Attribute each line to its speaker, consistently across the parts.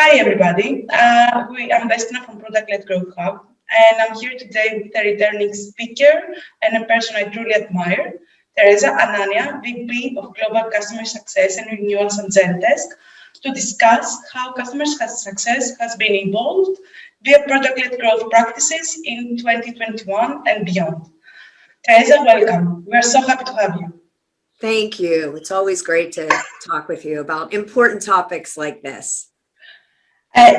Speaker 1: Hi, everybody. I'm Vestina from Product-Led Growth Hub, and I'm here today with a returning speaker and a person I truly admire, Teresa Anania, VP of Global Customer Success and Renewals at Zendesk, to discuss how customer success has been evolved via product-led growth practices in 2021 and beyond. Teresa, welcome. We're so happy to have you.
Speaker 2: Thank you. It's always great to talk with you about important topics like this.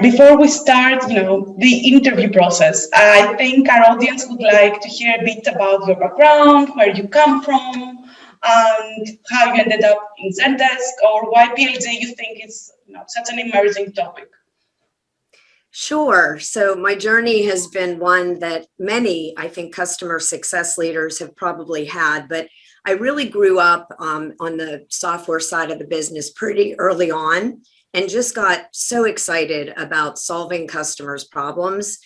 Speaker 1: Before we start, the interview process, I think our audience would like to hear a bit about your background, where you come from, and how you ended up in Zendesk, or why PLG you think is such an emerging topic.
Speaker 2: Sure. So my journey has been one that many, I think, customer success leaders have probably had, but I really grew up on the software side of the business pretty early on and just got so excited about solving customers' problems.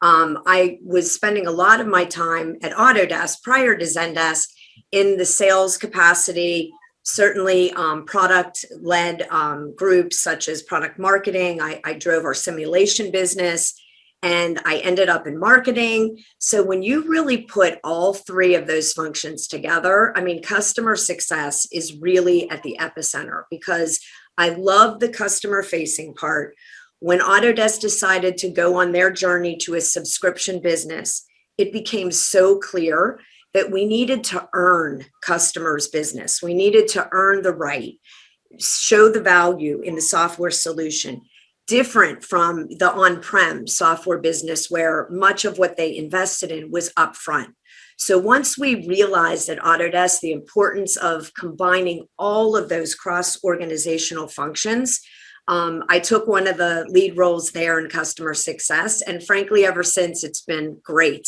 Speaker 2: I was spending a lot of my time at Autodesk prior to Zendesk in the sales capacity, certainly product-led groups such as product marketing. I drove our simulation business and I ended up in marketing. So when you really put all three of those functions together, I mean, customer success is really at the epicenter because I love the customer-facing part. When Autodesk decided to go on their journey to a subscription business, it became so clear that we needed to earn customers' business. We needed to earn the right, show the value in the software solution, different from the on-prem software business where much of what they invested in was upfront. So once we realized at Autodesk the importance of combining all of those cross-organizational functions, I took one of the lead roles there in customer success. And frankly, ever since, it's been great.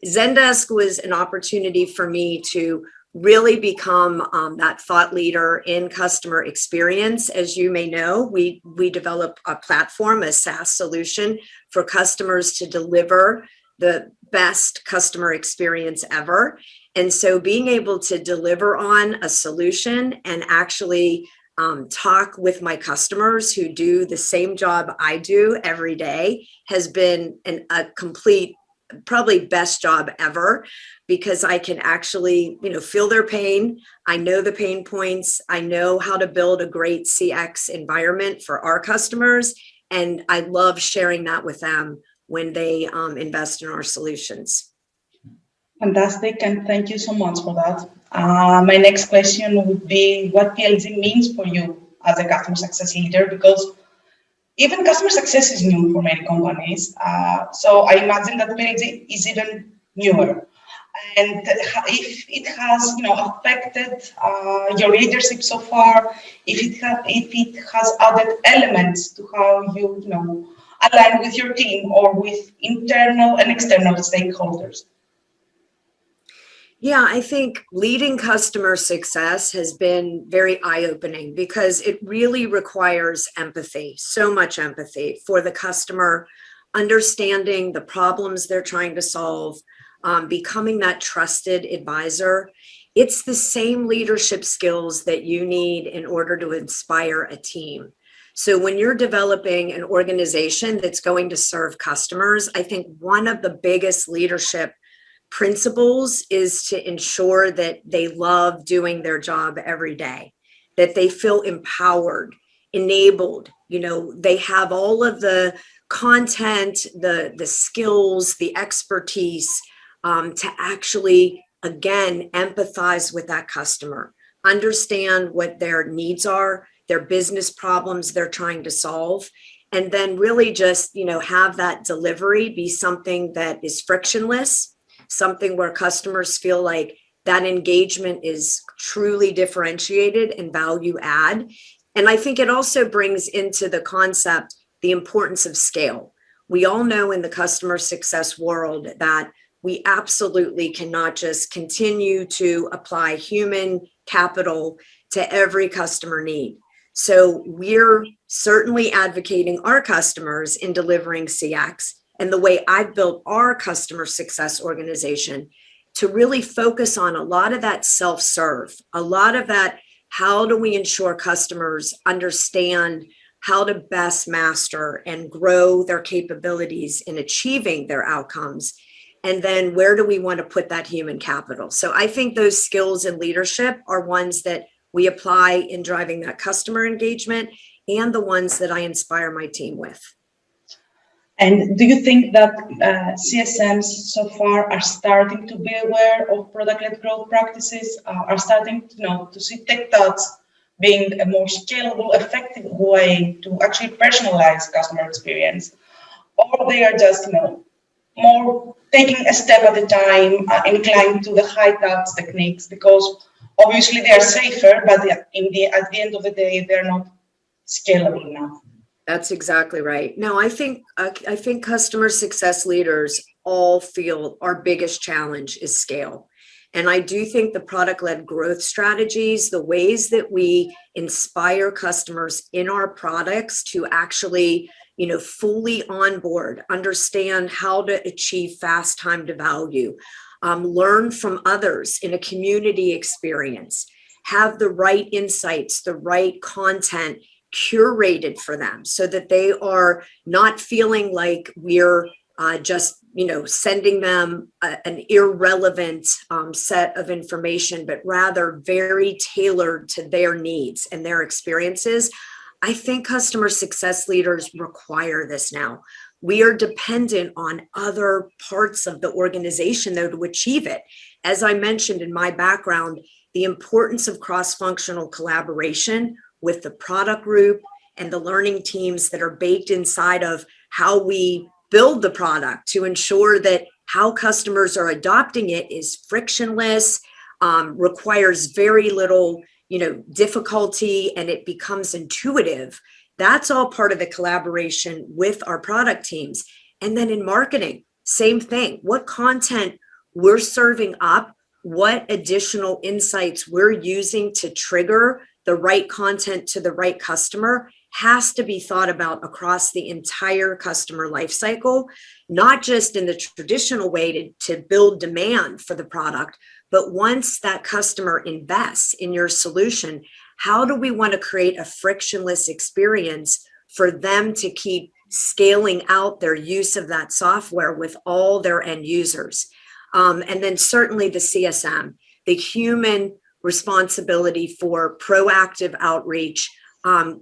Speaker 2: Zendesk was an opportunity for me to really become that thought leader in customer experience. As you may know, we develop a platform, a SaaS solution for customers to deliver the best customer experience ever. And so being able to deliver on a solution and actually talk with my customers who do the same job I do every day has been a complete, probably best job ever, because I can actually, feel their pain. I know the pain points. I know how to build a great CX environment for our customers. And I love sharing that with them when they invest in our solutions.
Speaker 1: Fantastic, and thank you so much for that. My next question would be what PLG means for you as a customer success leader, because even customer success is new for many companies. So I imagine that PLG is even newer. And if it has, affected your leadership so far, if it has added elements to how you, align with your team or with internal and external stakeholders.
Speaker 2: Yeah, I think leading customer success has been very eye-opening because it really requires empathy, so much empathy for the customer, understanding the problems they're trying to solve, becoming that trusted advisor. It's the same leadership skills that you need in order to inspire a team. So when you're developing an organization that's going to serve customers, I think one of the biggest leadership principles is to ensure that they love doing their job every day, that they feel empowered, enabled, they have all of the content, the skills, the expertise to actually, again, empathize with that customer, understand what their needs are, their business problems they're trying to solve, and then really just, have that delivery be something that is frictionless, something where customers feel like that engagement is truly differentiated and value add. And I think it also brings into the concept the importance of scale. We all know in the customer success world that we absolutely cannot just continue to apply human capital to every customer need. So we're certainly advocating our customers in delivering CX. And the way I've built our customer success organization to really focus on a lot of that self-serve, a lot of that, how do we ensure customers understand how to best master and grow their capabilities in achieving their outcomes. And then where do we want to put that human capital? So I think those skills in leadership are ones that we apply in driving that customer engagement and the ones that I inspire my team with.
Speaker 1: And do you think that CSMs so far are starting to be aware of product-led growth practices, are starting to see tech thoughts being a more scalable, effective way to actually personalize customer experience, or they are just more taking a step at a time, inclined to the high touch techniques because obviously they are safer, but at the end of the day they're not scalable enough.
Speaker 2: That's exactly right. No, I think customer success leaders all feel our biggest challenge is scale. And I do think the product-led growth strategies, the ways that we inspire customers in our products to actually, fully onboard, understand how to achieve fast time to value, learn from others in a community experience, have the right insights, the right content curated for them so that they are not feeling like we're just sending them an irrelevant set of information, but rather very tailored to their needs and their experiences. I think customer success leaders require this now. We are dependent on other parts of the organization, though, to achieve it. As I mentioned in my background, the importance of cross-functional collaboration with the product group and the learning teams that are baked inside of how we build the product to ensure that how customers are adopting it is frictionless, requires very little, difficulty, and it becomes intuitive. That's all part of the collaboration with our product teams. And then in marketing, same thing. What content we're serving up, what additional insights we're using to trigger the right content to the right customer has to be thought about across the entire customer lifecycle, not just in the traditional way to build demand for the product, but once that customer invests in your solution, how do we want to create a frictionless experience for them to keep scaling out their use of that software with all their end users? And then certainly the CSM, the human responsibility for proactive outreach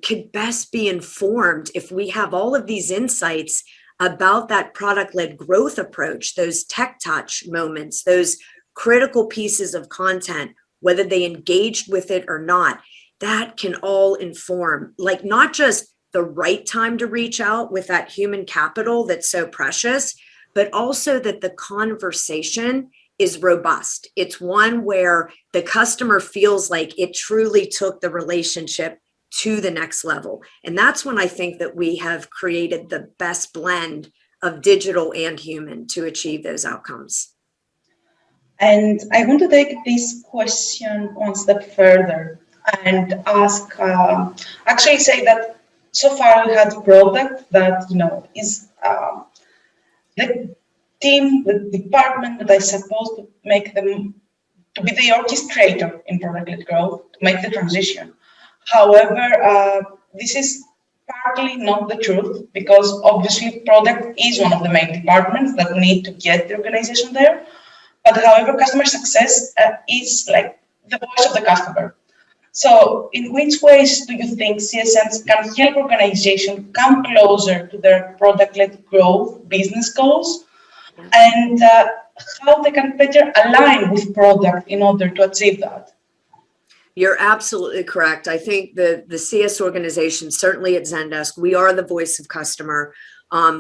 Speaker 2: could best be informed if we have all of these insights about that product-led growth approach, those tech touch moments, those critical pieces of content, whether they engaged with it or not. That can all inform, like, not just the right time to reach out with that human capital that's so precious, but also that the conversation is robust. It's one where the customer feels like it truly took the relationship to the next level. And that's when I think that we have created the best blend of digital and human to achieve those outcomes.
Speaker 1: And I want to take this question one step further and ask, actually say that so far we had a product that, is the team, the department that is supposed to make them, to be the orchestrator in product-led growth, to make the transition. However, this is partly not the truth because obviously product is one of the main departments that need to get the organization there. But however, customer success is like the voice of the customer. So in which ways do you think CSMs can help organizations come closer to their product-led growth business goals? And how they can better align with product in order to achieve that?
Speaker 2: You're absolutely correct. I think the CS organization, certainly at Zendesk, we are the voice of customer.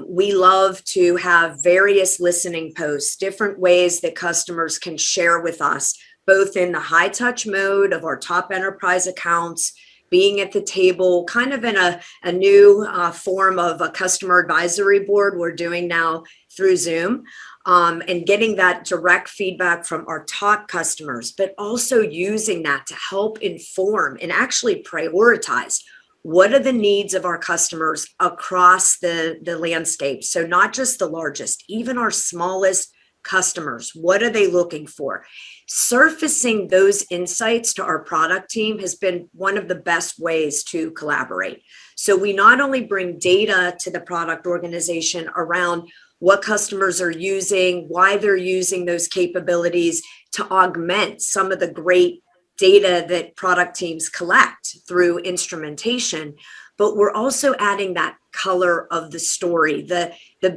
Speaker 2: We love to have various listening posts, different ways that customers can share with us, both in the high touch mode of our top enterprise accounts, being at the table, kind of in a new form of a customer advisory board we're doing now through Zoom, and getting that direct feedback from our top customers, but also using that to help inform and actually prioritize what are the needs of our customers across the landscape. So not just the largest, even our smallest customers, what are they looking for? Surfacing those insights to our product team has been one of the best ways to collaborate. So we not only bring data to the product organization around what customers are using, why they're using those capabilities to augment some of the great data that product teams collect through instrumentation, but we're also adding that color of the story, the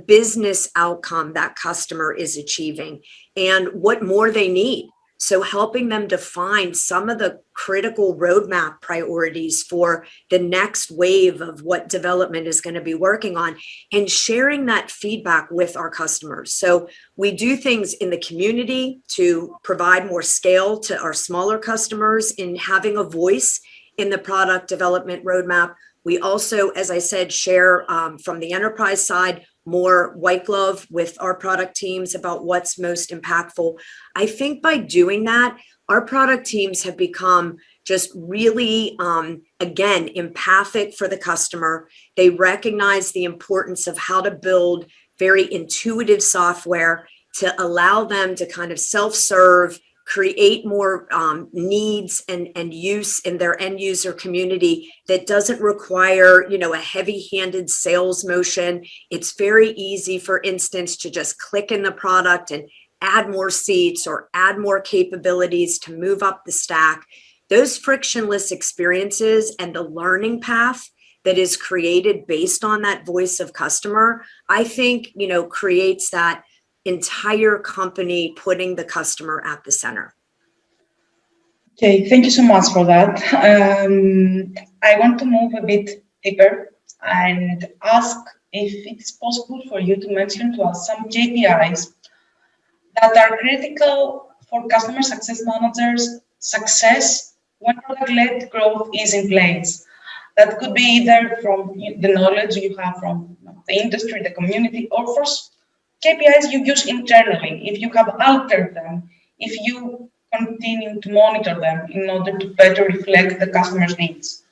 Speaker 2: business outcome that customer is achieving and what more they need. So helping them define some of the critical roadmap priorities for the next wave of what development is going to be working on and sharing that feedback with our customers. So we do things in the community to provide more scale to our smaller customers in having a voice in the product development roadmap. We also, as I said, share from the enterprise side more white glove with our product teams about what's most impactful. I think by doing that, our product teams have become just really, again, empathic for the customer. They recognize the importance of how to build very intuitive software to allow them to kind of self-serve, create more needs and use in their end user community that doesn't require, a heavy-handed sales motion. It's very easy, for instance, to just click in the product and add more seats or add more capabilities to move up the stack. Those frictionless experiences and the learning path that is created based on that voice of customer, I think, creates that entire company putting the customer at the center.
Speaker 1: Okay, thank you so much for that. I want to move a bit deeper and ask if it's possible for you to mention to us some KPIs that are critical for customer success managers' success when product-led growth is in place. That could be either from the knowledge you have from the industry, the community, or for KPIs you use internally, if you have altered them, if you continue to monitor them in order to better reflect the customer's needs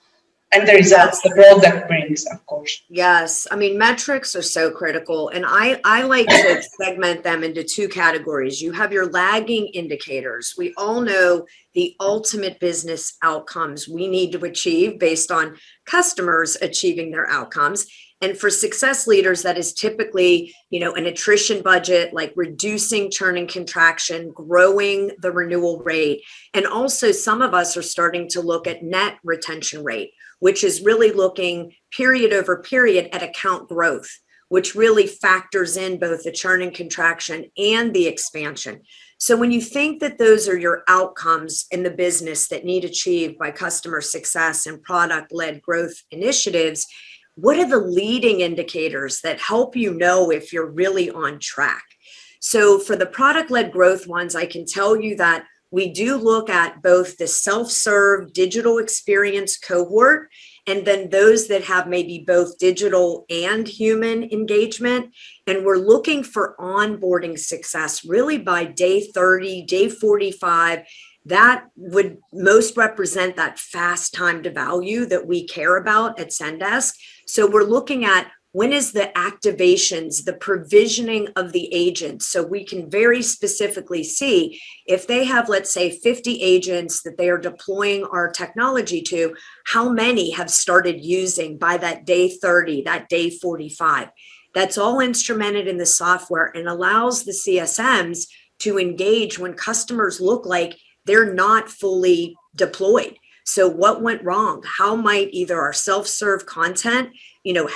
Speaker 1: and the results the product brings, of course.
Speaker 2: Yes. I mean, metrics are so critical. And I like to segment them into two categories. You have your lagging indicators. We all know the ultimate business outcomes we need to achieve based on customers achieving their outcomes. And for success leaders, that is typically, an attrition budget, like reducing churn and contraction, growing the renewal rate. And also some of us are starting to look at net retention rate, which is really looking period over period at account growth, which really factors in both the churn and contraction and the expansion. So when you think that those are your outcomes in the business that need achieved by customer success and product-led growth initiatives, what are the leading indicators that help you know if you're really on track? So for the product-led growth ones, I can tell you that we do look at both the self-serve digital experience cohort and then those that have maybe both digital and human engagement. And we're looking for onboarding success really by day 30, day 45. That would most represent that fast time to value that we care about at Zendesk. So we're looking at when is the activations, the provisioning of the agents. So we can very specifically see if they have, let's say, 50 agents that they are deploying our technology to, how many have started using by that day 30, that day 45. That's all instrumented in the software and allows the CSMs to engage when customers look like they're not fully deployed. So what went wrong? How might either our self-serve content,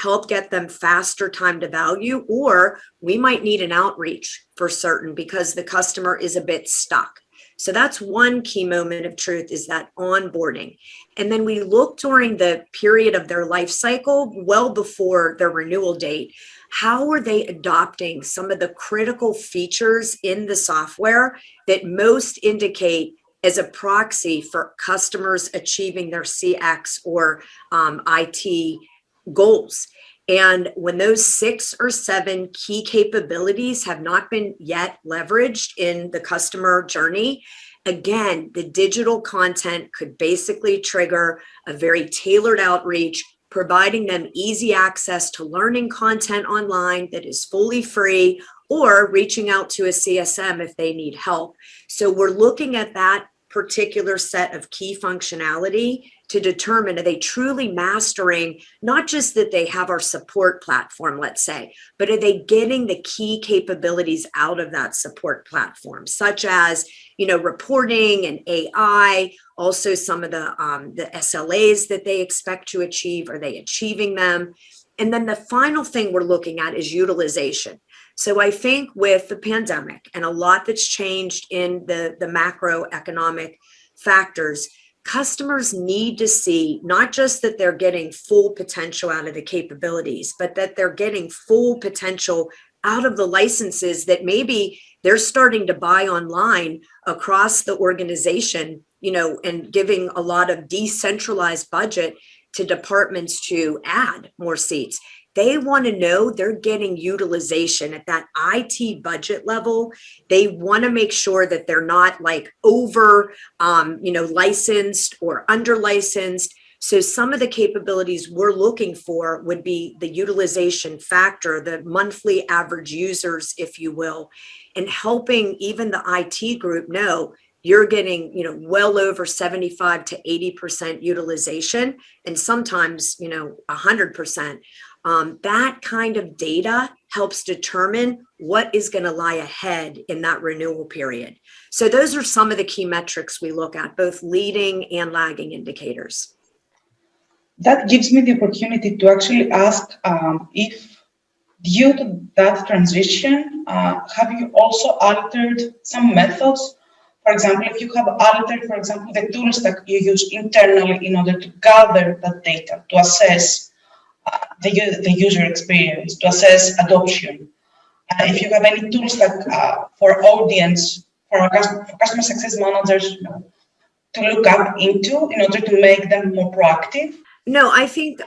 Speaker 2: help get them faster time to value, or we might need an outreach for certain because the customer is a bit stuck. So that's one key moment of truth, is that onboarding. And then we look during the period of their life cycle, well before their renewal date. How are they adopting some of the critical features in the software that most indicate as a proxy for customers achieving their CX or IT goals? And when those 6 or 7 key capabilities have not been yet leveraged in the customer journey, again, the digital content could basically trigger a very tailored outreach, providing them easy access to learning content online that is fully free, or reaching out to a CSM if they need help. So we're looking at that particular set of key functionality to determine, are they truly mastering not just that they have our support platform, let's say, but are they getting the key capabilities out of that support platform, such as, reporting and AI, also some of the SLAs that they expect to achieve, are they achieving them? And then the final thing we're looking at is utilization. So I think with the pandemic and a lot that's changed in the macroeconomic factors, customers need to see not just that they're getting full potential out of the capabilities, but that they're getting full potential out of the licenses that maybe they're starting to buy online across the organization, and giving a lot of decentralized budget to departments to add more seats. They want to know they're getting utilization at that IT budget level. They want to make sure that they're not like over, licensed or under licensed. So some of the capabilities we're looking for would be the utilization factor, the monthly average users, if you will, and helping even the IT group know you're getting, well over 75 to 80% utilization, and sometimes, 100%. That kind of data helps determine what is going to lie ahead in that renewal period. So those are some of the key metrics we look at, both leading and lagging indicators.
Speaker 1: That gives me the opportunity to actually ask if, due to that transition, have you also altered some methods? For example, if you have altered, for example, the tools that you use internally in order to gather that data, to assess the user experience, to assess adoption. If you have any tools that for audience, for customer success managers to look up into in order to make them more proactive.
Speaker 2: No, I think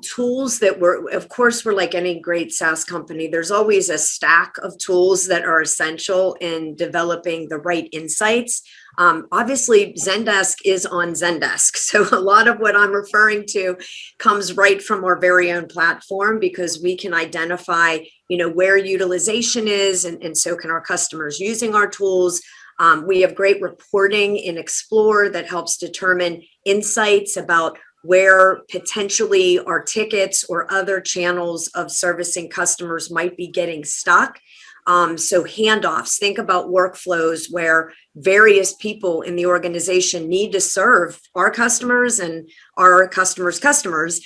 Speaker 2: tools that we're like any great SaaS company, there's always a stack of tools that are essential in developing the right insights. Obviously, Zendesk is on Zendesk. So a lot of what I'm referring to comes right from our very own platform, because we can identify, where utilization is, and so can our customers using our tools. We have great reporting in Explore that helps determine insights about where potentially our tickets or other channels of servicing customers might be getting stuck. So handoffs, think about workflows where various people in the organization need to serve our customers and our customers' customers.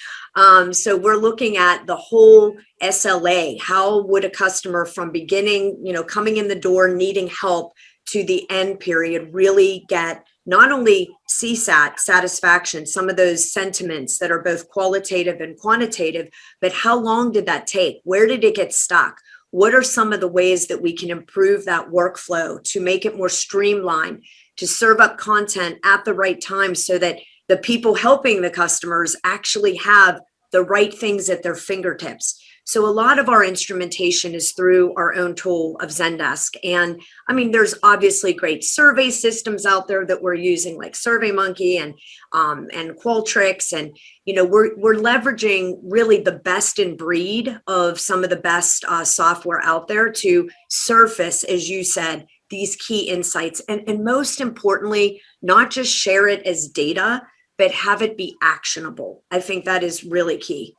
Speaker 2: So we're looking at the whole SLA. How would a customer from beginning, coming in the door, needing help, to the end period really get not only CSAT, satisfaction, some of those sentiments that are both qualitative and quantitative, but how long did that take? Where did it get stuck? What are some of the ways that we can improve that workflow to make it more streamlined, to serve up content at the right time so that the people helping the customers actually have the right things at their fingertips? So a lot of our instrumentation is through our own tool of Zendesk. And I mean, there's obviously great survey systems out there that we're using, like SurveyMonkey and Qualtrics. And, we're leveraging really the best in breed of some of the best software out there to surface, as you said, these key insights. And most importantly, not just share it as data, but have it be actionable. I think that is really key.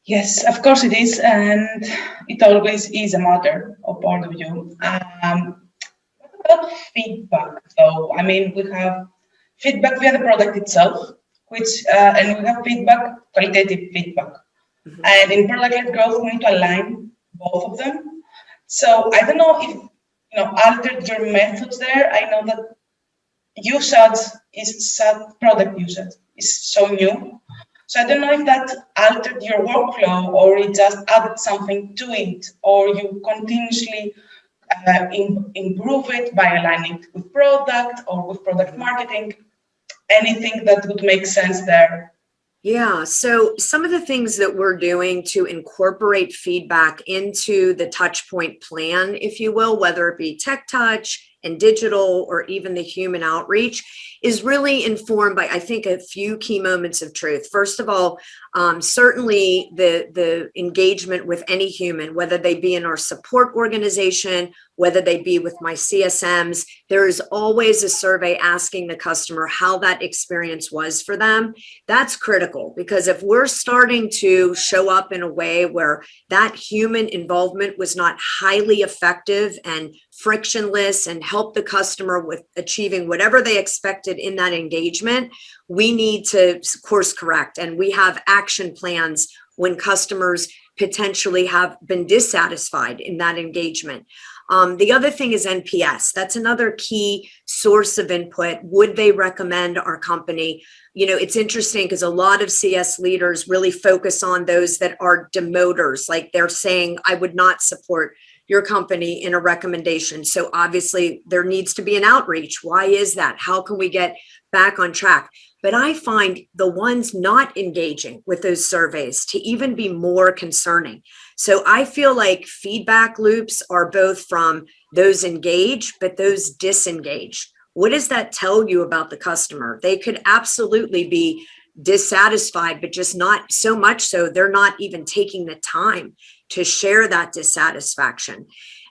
Speaker 1: Yes, of course it is, and it always is a matter of point of view. What about feedback, though? I mean, we have feedback via the product itself, and we have feedback, qualitative feedback. Mm-hmm. And in product-led growth, we need to align both of them. So I don't know if altered your methods there. I know that product usage is so new. So I don't know if that altered your workflow, or it just added something to it, or you continuously improve it by aligning it with product or with product marketing. Anything that would make sense there?
Speaker 2: Yeah, so some of the things that we're doing to incorporate feedback into the touch point plan, if you will, whether it be tech touch and digital or even the human outreach, is really informed by, I think, a few key moments of truth. First of all, certainly the engagement with any human, whether they be in our support organization whether they be with my CSMs. There is always a survey asking the customer how that experience was for them. That's critical, because if we're starting to show up in a way where that human involvement was not highly effective and frictionless and help the customer with achieving whatever they expected in that engagement, we need to course correct. And we have action plans when customers potentially have been dissatisfied in that engagement. The other thing is NPS. That's another key source of input. Would they recommend our company? It's interesting because a lot of CS leaders really focus on those that are demoters, like they're saying, I would not support your company in a recommendation. So obviously there needs to be an outreach. Why is that? How can we get back on track? But I find the ones not engaging with those surveys to even be more concerning. So I feel like feedback loops are both from those engaged, but those disengaged. What does that tell you about the customer? They could absolutely be dissatisfied, but just not so much so they're not even taking the time to share that dissatisfaction.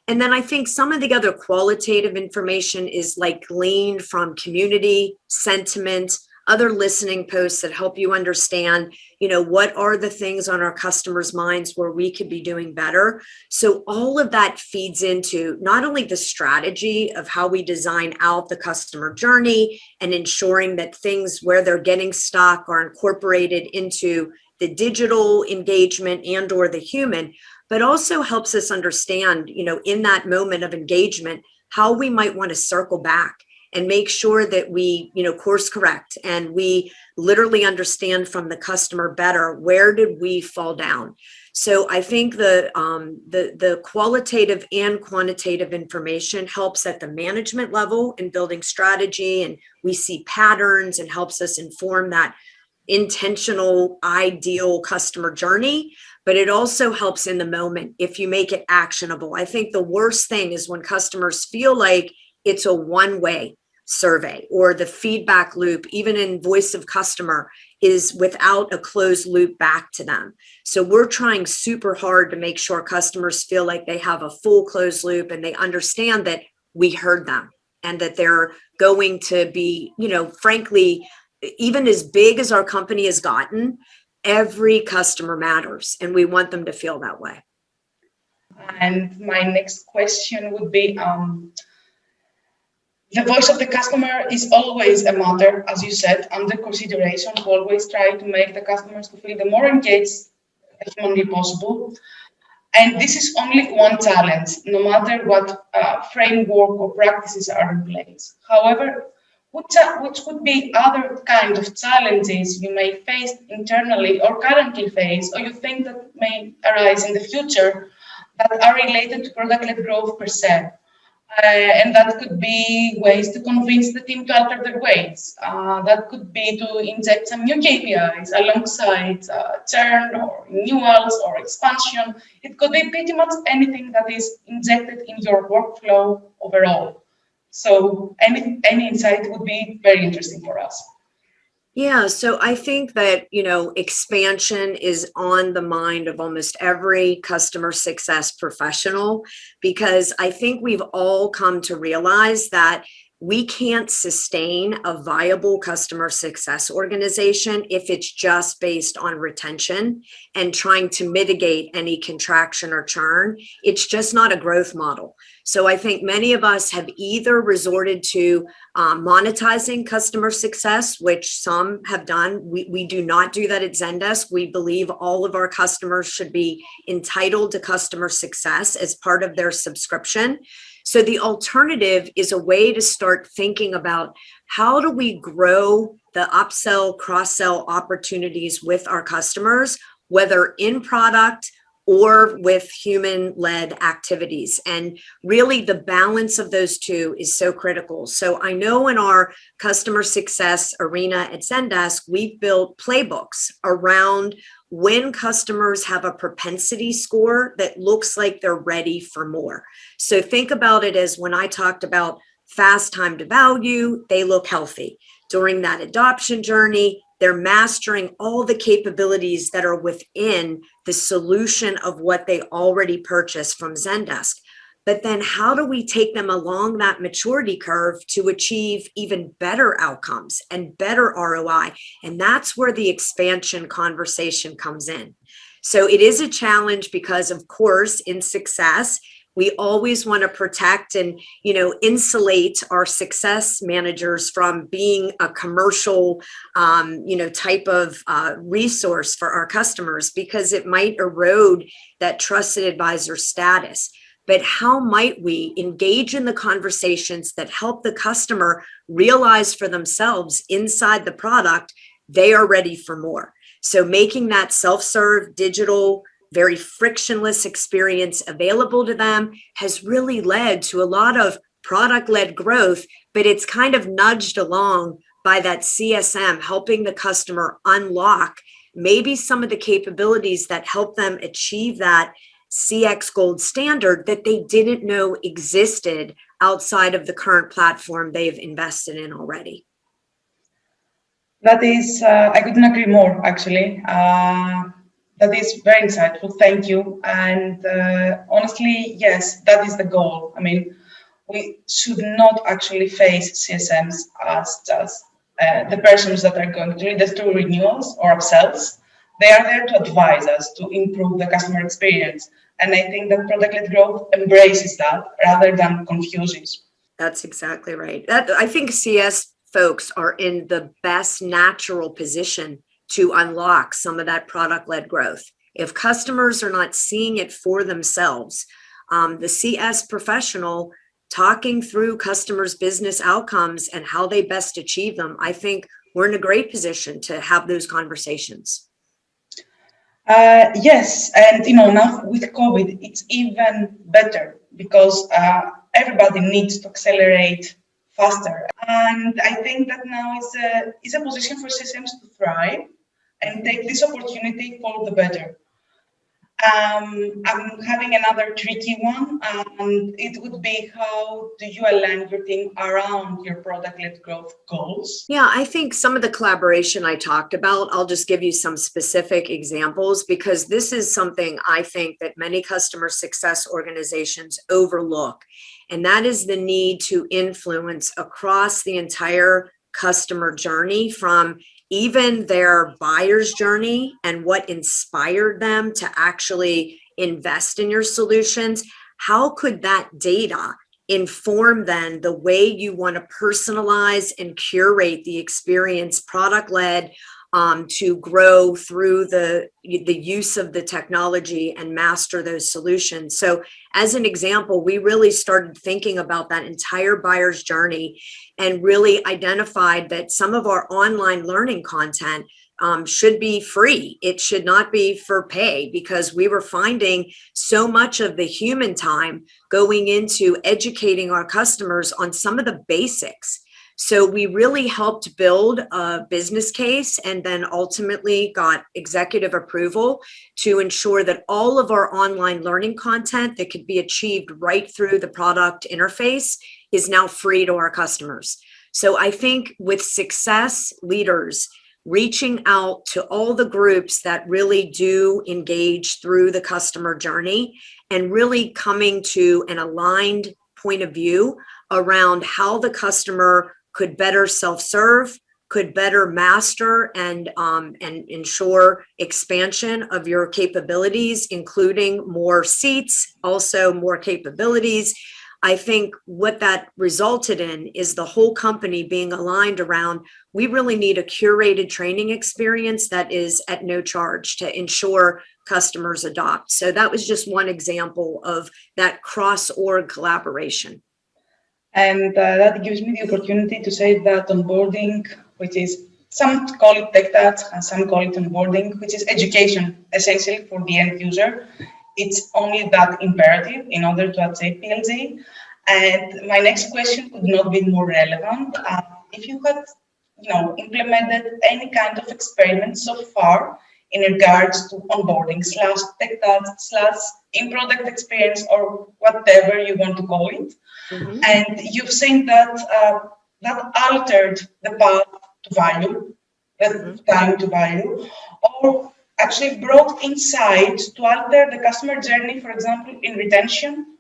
Speaker 2: And then I think some of the other qualitative information is like gleaned from community sentiment, other listening posts that help you understand, what are the things on our customers' minds where we could be doing better. So all of that feeds into not only the strategy of how we design out the customer journey and ensuring that things where they're getting stuck are incorporated into the digital engagement and or the human, but also helps us understand, in that moment of engagement, how we might want to circle back and make sure that we, course correct and we literally understand from the customer better, where did we fall down? So I think the qualitative and quantitative information helps at the management level in building strategy, and we see patterns and helps us inform that intentional, ideal customer journey, but it also helps in the moment if you make it actionable. I think the worst thing is when customers feel like it's a one-way survey or the feedback loop, even in voice of customer, is without a closed loop back to them. So we're trying super hard to make sure customers feel like they have a full closed loop and they understand that we heard them and that they're going to be, frankly, even as big as our company has gotten, every customer matters and we want them to feel that way.
Speaker 1: And my next question would be, the voice of the customer is always a matter, as you said, under consideration. We always try to make the customers to feel the more engaged as humanly possible. And this is only one challenge, no matter what framework or practices are in place. However, which could be other kind of challenges you may face internally or currently face, or you think that may arise in the future that are related to product-led growth per se? And that could be ways to convince the team to alter their ways. That could be to inject some new KPIs alongside churn or renewals or expansion. It could be pretty much anything that is injected in your workflow overall. So any insight would be very interesting for us.
Speaker 2: Yeah, so I think that, expansion is on the mind of almost every customer success professional, because I think we've all come to realize that we can't sustain a viable customer success organization if it's just based on retention and trying to mitigate any contraction or churn. It's just not a growth model. So I think many of us have either resorted to monetizing customer success, which some have done. We do not do that at Zendesk. We believe all of our customers should be entitled to customer success as part of their subscription. So the alternative is a way to start thinking about how do we grow the upsell, cross-sell opportunities with our customers, whether in product or with human-led activities. And really the balance of those two is so critical. So I know in our customer success arena at Zendesk, we've built playbooks around when customers have a propensity score that looks like they're ready for more. So think about it as when I talked about fast time to value, they look healthy. During that adoption journey, they're mastering all the capabilities that are within the solution of what they already purchased from Zendesk. but then how do we take them along that maturity curve to achieve even better outcomes and better ROI? And that's where the expansion conversation comes in. So it is a challenge because, of course, in success, we always want to protect and, insulate our success managers from being a commercial, type of resource for our customers, because it might erode that trusted advisor status. But how might we engage in the conversations that help the customer realize for themselves inside the product they are ready for more? So making that self-serve, digital, very frictionless experience available to them has really led to a lot of product-led growth, but it's kind of nudged along by that CSM, helping the customer unlock maybe some of the capabilities that help them achieve that CX gold standard that they didn't know existed outside of the current platform they've invested in already.
Speaker 1: That is, I couldn't agree more, actually. That is very insightful. Thank you. And honestly, yes, that is the goal. I mean, we should not actually face CSMs as just the persons that are going to lead us through renewals or upsells. They are there to advise us to improve the customer experience. And I think that product-led growth embraces that rather than confuses.
Speaker 2: That's exactly right. I think CS folks are in the best natural position to unlock some of that product-led growth. If customers are not seeing it for themselves, the CS professional talking through customers' business outcomes and how they best achieve them, I think we're in a great position to have those conversations.
Speaker 1: Yes, and now with COVID, it's even better because everybody needs to accelerate faster. And I think that now is a position for systems to thrive and take this opportunity for the better. I'm having another tricky one, and it would be, how do you align your team around your product-led growth goals?
Speaker 2: Yeah, I think some of the collaboration I talked about, I'll just give you some specific examples, because this is something I think that many customer success organizations overlook. And that is the need to influence across the entire customer journey, from even their buyer's journey and what inspired them to actually invest in your solutions. How could that data inform then the way you want to personalize and curate the experience, product-led, to grow through the use of the technology and master those solutions? So as an example, we really started thinking about that entire buyer's journey and really identified that some of our online learning content should be free. It should not be for pay, because we were finding so much of the human time going into educating our customers on some of the basics. So we really helped build a business case and then ultimately got executive approval to ensure that all of our online learning content that could be achieved right through the product interface is now free to our customers. So I think with success leaders reaching out to all the groups that really do engage through the customer journey and really coming to an aligned point of view around how the customer could better self-serve, could better master and ensure expansion of your capabilities, including more seats, also more capabilities. I think what that resulted in is the whole company being aligned around, we really need a curated training experience that is at no charge to ensure customers adopt. So that was just one example of that cross-org collaboration.
Speaker 1: And that gives me the opportunity to say that onboarding, which is, some call it tech touch and some call it onboarding, which is education essentially for the end user. It's only that imperative in order to achieve PLG. And my next question could not be more relevant. If you had, implemented any kind of experiment so far in regards to onboarding / tech touch / in-product experience, or whatever you want to call it, and you've seen that that altered the path to value, the time to value, or actually brought insight to alter the customer journey, for example, in retention?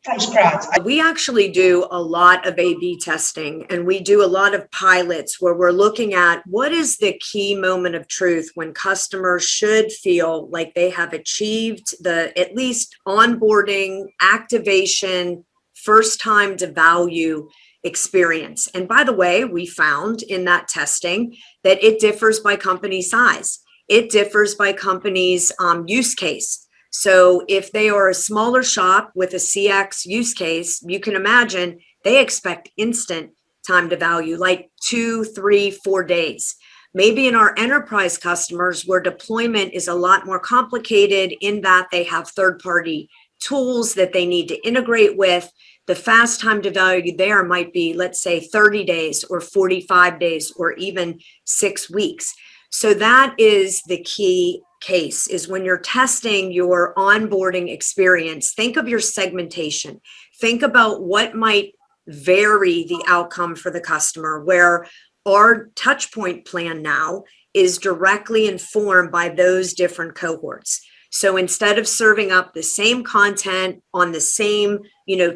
Speaker 1: from scratch?
Speaker 2: We actually do a lot of A/B testing, and we do a lot of pilots where we're looking at what is the key moment of truth when customers should feel like they have achieved the at least onboarding, activation, first time to value experience. And by the way, we found in that testing that it differs by company size. It differs by company's use case. So if they are a smaller shop with a CX use case, you can imagine they expect instant time to value, like 2, 3, 4 days. Maybe in our enterprise customers where deployment is a lot more complicated in that they have third-party tools that they need to integrate with, the fast time to value there might be, let's say, 30 days or 45 days or even 6 weeks. So that is the key case, is when you're testing your onboarding experience, think of your segmentation. Think about what might vary the outcome for the customer, where our touch point plan now is directly informed by those different cohorts. So instead of serving up the same content on the same,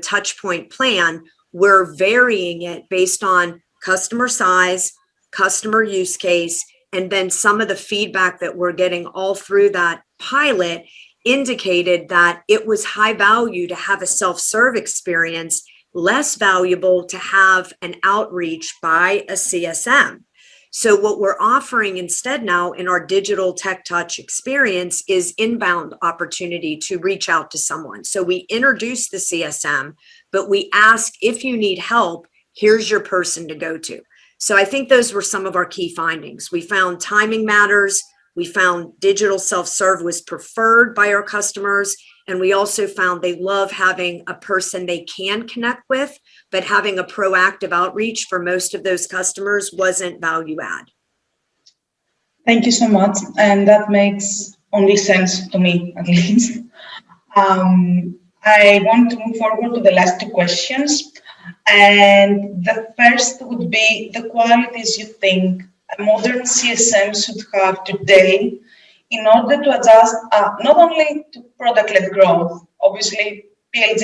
Speaker 2: touch point plan, we're varying it based on customer size, customer use case, and then some of the feedback that we're getting all through that pilot indicated that it was high value to have a self-serve experience, less valuable to have an outreach by a CSM. So what we're offering instead now in our digital tech touch experience is inbound opportunity to reach out to someone. So we introduce the CSM, but we ask, if you need help, here's your person to go to. So I think those were some of our key findings. We found timing matters. We found digital self-serve was preferred by our customers. And we also found they love having a person they can connect with, but having a proactive outreach for most of those customers wasn't value add.
Speaker 1: Thank you so much. And that makes only sense to me, at least. I want to move forward to the last 2 questions. And the first would be the qualities you think a modern CSM should have today in order to adjust not only to product-led growth. Obviously, PLG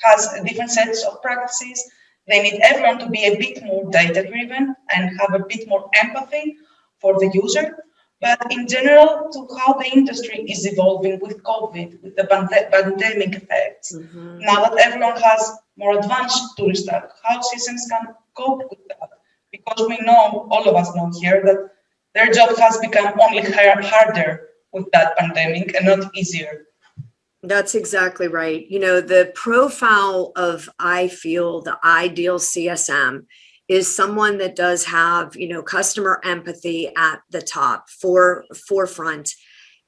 Speaker 1: has different sets of practices. They need everyone to be a bit more data-driven and have a bit more empathy for the user. But in general, to how the industry is evolving with COVID, with the pandemic effects. Mm-hmm. Now that everyone has more advanced tool stack, how systems can cope with that? Because we know, all of us know here, that their job has become only harder with that pandemic and not easier.
Speaker 2: That's exactly right. The profile of, I feel, the ideal CSM is someone that does have, customer empathy at the top, forefront,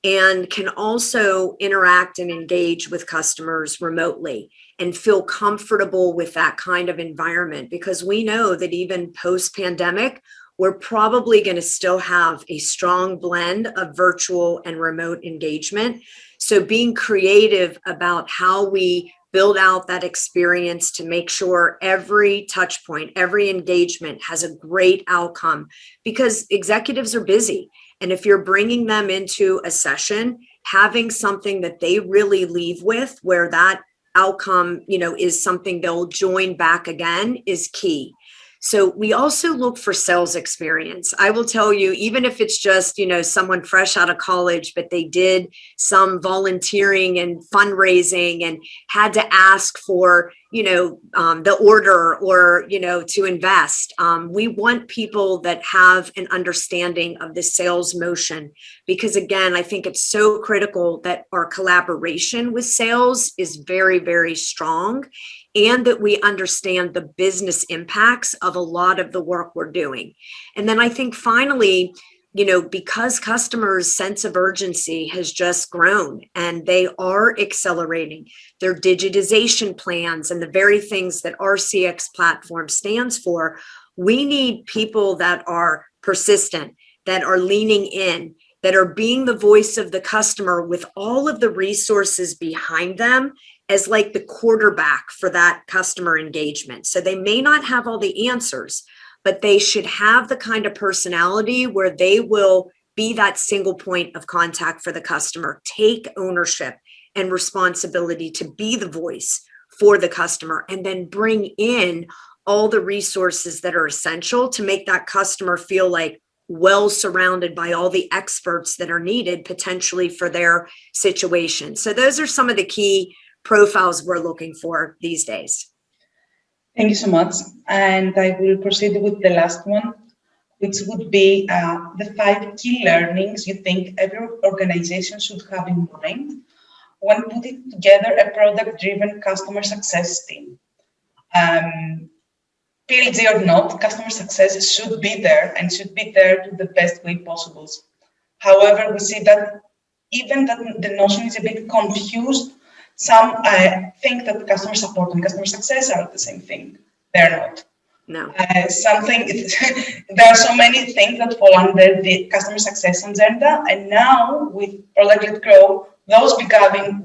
Speaker 2: and can also interact and engage with customers remotely and feel comfortable with that kind of environment, because we know that even post-pandemic, we're probably going to still have a strong blend of virtual and remote engagement. So being creative about how we build out that experience to make sure every touch point, every engagement has a great outcome, because executives are busy. And if you're bringing them into a session, having something that they really leave with, where that outcome, is something they'll join back again, is key. So we also look for sales experience. I will tell you, even if it's just, someone fresh out of college, but they did some volunteering and fundraising and had to ask for, the order or, to invest. We want people that have an understanding of the sales motion, because again, I think it's so critical that our collaboration with sales is very, very strong, and that we understand the business impacts of a lot of the work we're doing. And then I think finally, because customers' sense of urgency has just grown and they are accelerating their digitization plans and the very things that our CX platform stands for, we need people that are persistent, that are leaning in, that are being the voice of the customer with all of the resources behind them as like the quarterback for that customer engagement. So they may not have all the answers, but they should have the kind of personality where they will be that single point of contact for the customer, take ownership and responsibility to be the voice for the customer, and then bring in all the resources that are essential to make that customer feel like well surrounded by all the experts that are needed potentially for their situation. So those are some of the key profiles we're looking for these days.
Speaker 1: Thank you so much. And I will proceed with the last one, which would be the 5 key learnings you think every organization should have in mind when putting together a product-driven customer success team. PLG or not, customer success should be there and should be there to the best way possible. However, we see that even that the notion is a bit confused. Some think that customer support and customer success are the same thing. They're not.
Speaker 2: No.
Speaker 1: There are so many things that fall under the customer success agenda, and now with product-led growth, those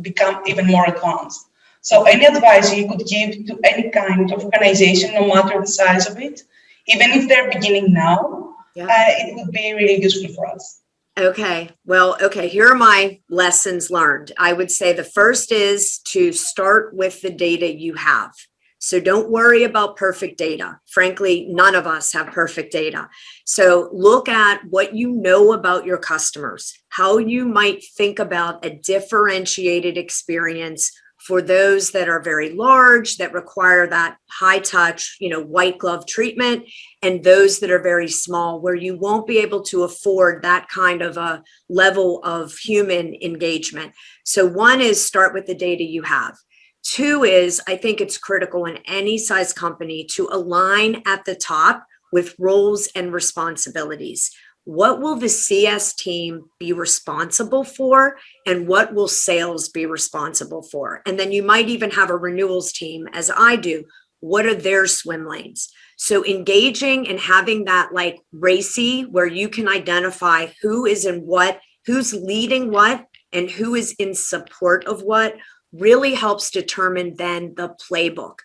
Speaker 1: become even more advanced. So any advice you could give to any kind of organization, no matter the size of it, even if they're beginning now, it would be really useful for us.
Speaker 2: Okay. Well, okay. Here are my lessons learned. I would say the first is to start with the data you have. So don't worry about perfect data. Frankly, none of us have perfect data. So look at what you know about your customers, how you might think about a differentiated experience for those that are very large, that require that high touch, white glove treatment, and those that are very small, where you won't be able to afford that kind of a level of human engagement. So one is start with the data you have. Two is, I think it's critical in any size company to align at the top with roles and responsibilities. What will the CS team be responsible for, and what will sales be responsible for? And then you might even have a renewals team, as I do. What are their swim lanes? So engaging and having that like racy, where you can identify who is in what, who's leading what, and who is in support of what, really helps determine then the playbook.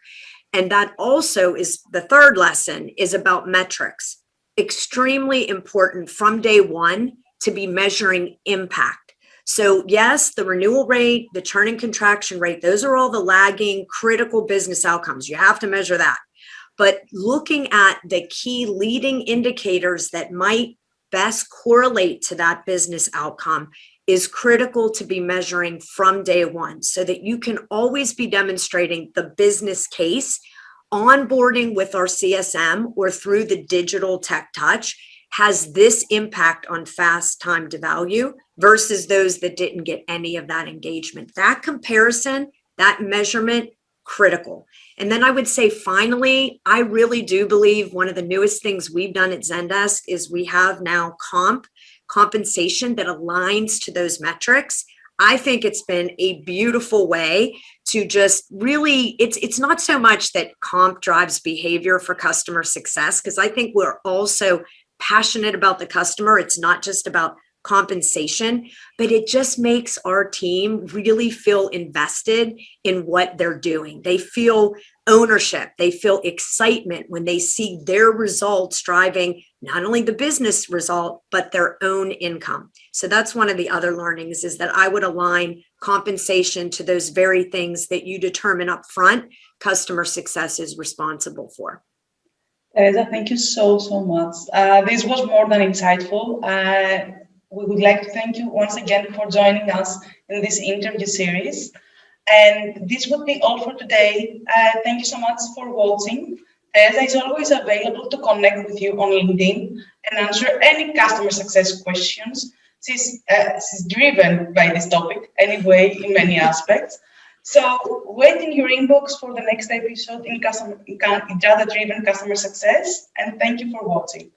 Speaker 2: And that also is the third lesson, is about metrics. Extremely important from day one to be measuring impact. So yes, the renewal rate, the churn and contraction rate, those are all the lagging critical business outcomes. You have to measure that. But looking at the key leading indicators that might best correlate to that business outcome is critical to be measuring from day one, so that you can always be demonstrating the business case. Onboarding with our CSM or through the digital tech touch has this impact on fast time to value versus those that didn't get any of that engagement. That comparison, that measurement, critical. And then I would say, finally, I really do believe one of the newest things we've done at Zendesk is we have now compensation that aligns to those metrics. I think it's been a beautiful way to just really, it's not so much that comp drives behavior for customer success, because I think we're also passionate about the customer. It's not just about compensation, but it just makes our team really feel invested in what they're doing. They feel ownership. They feel excitement when they see their results driving not only the business result, but their own income. So that's one of the other learnings, is that I would align compensation to those very things that you determine up front customer success is responsible for.
Speaker 1: Teresa, thank you so much. This was more than insightful. We would like to thank you once again for joining us in this interview series. And this would be all for today. Thank you so much for watching. Teresa is always available to connect with you on LinkedIn and answer any customer success questions. She's driven by this topic anyway in many aspects. So wait in your inbox for the next episode in data-driven customer success. And thank you for watching.